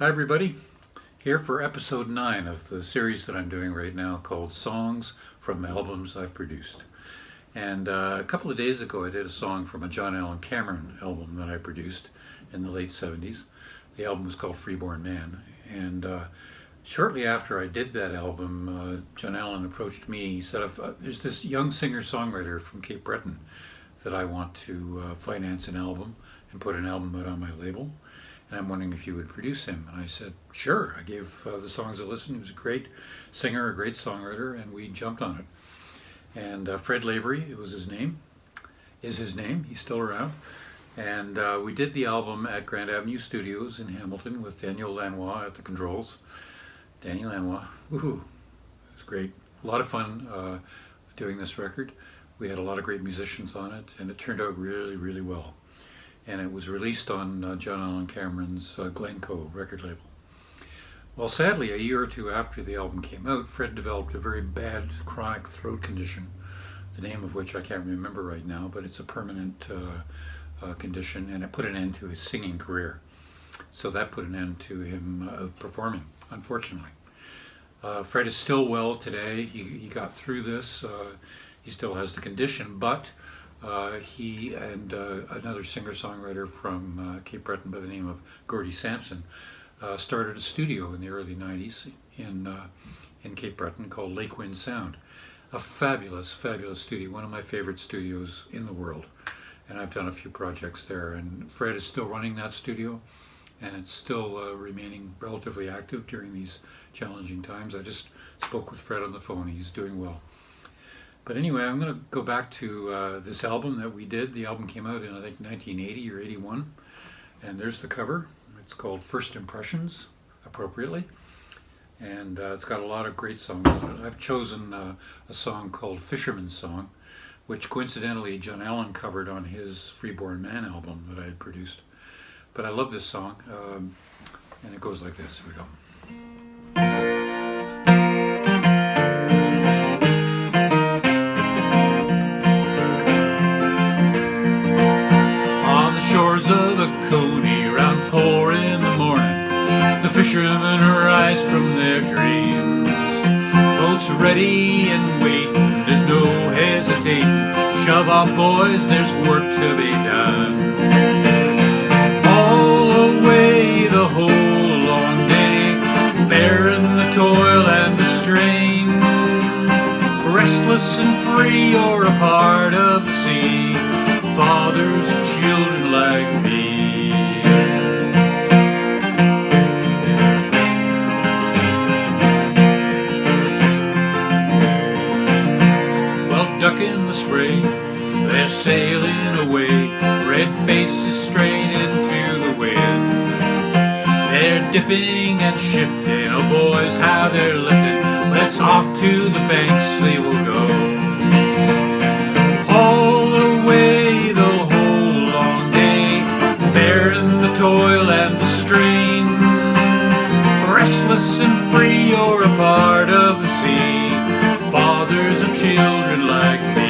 Hi everybody, here for episode 9 of the series that I'm doing right now called Songs from Albums I've Produced. And a couple of days ago I did a song from a John Allen Cameron album that I produced in the late 70s. The album was called Freeborn Man. And shortly after I did that album, John Allen approached me. He said, there's this young singer-songwriter from Cape Breton that I want to finance an album and put an album out on my label. And I'm wondering if you would produce him. And I said, sure. I gave the songs a listen. He was a great singer, a great songwriter, and we jumped on it. And Fred Lavery, it was his name, is his name. He's still around. And we did the album at Grand Avenue Studios in Hamilton with Daniel Lanois at the controls. Danny Lanois, woohoo, it was great. A lot of fun doing this record. We had a lot of great musicians on it, and it turned out really, really well. And it was released on John Allen Cameron's Glencoe record label. Well, sadly, a year or two after the album came out, Fred developed a very bad chronic throat condition, the name of which I can't remember right now, but it's a permanent condition, and it put an end to his singing career. So that put an end to him performing, unfortunately. Fred is still well today. He got through this. He still has the condition, but he and another singer-songwriter from Cape Breton by the name of Gordie Sampson started a studio in the early 90s in Cape Breton called Lake Wind Sound. A fabulous, fabulous studio, one of my favorite studios in the world. And I've done a few projects there, and Fred is still running that studio, and it's still remaining relatively active during these challenging times. I just spoke with Fred on the phone. He's doing well. But anyway, I'm going to go back to this album that we did. The album came out in, I think, 1980 or 81. And there's the cover. It's called First Impressions, appropriately. And it's got a lot of great songs on it. I've chosen a song called Fisherman Song, which coincidentally John Allen covered on his Freeborn Man album that I had produced. But I love this song, and it goes like this. Here we go. Shores of the Coney, round 4 in the morning, the fishermen rise from their dreams. Boats ready and waiting, there's no hesitating. Shove off, boys, there's work to be done. All away the whole long day, bearing the toil and the strain. Restless and free, you're a part of the sea. Fathers and children like me. Well, duck in the spray, they're sailing away, red faces straight into the wind. They're dipping and shifting, oh boys, how they're lifting. Let's off to the banks they will go. All the way the whole long day, bearing the toil and the strain. Restless and free, you're a part of the sea. Fathers of children like me.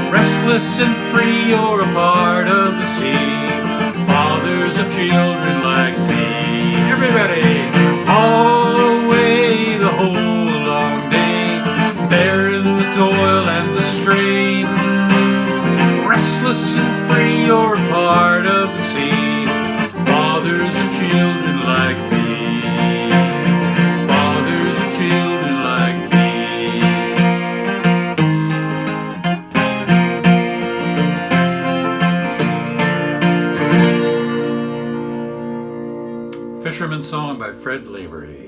Restless and free, you're a part of the sea. Fathers of children like me. Everybody! All away the whole long day, bearing the toil and the strain. Restless and free, you're a part of the sea. Fathers of children like me. Fathers of children like me. Fisherman Song by Fred Lavery.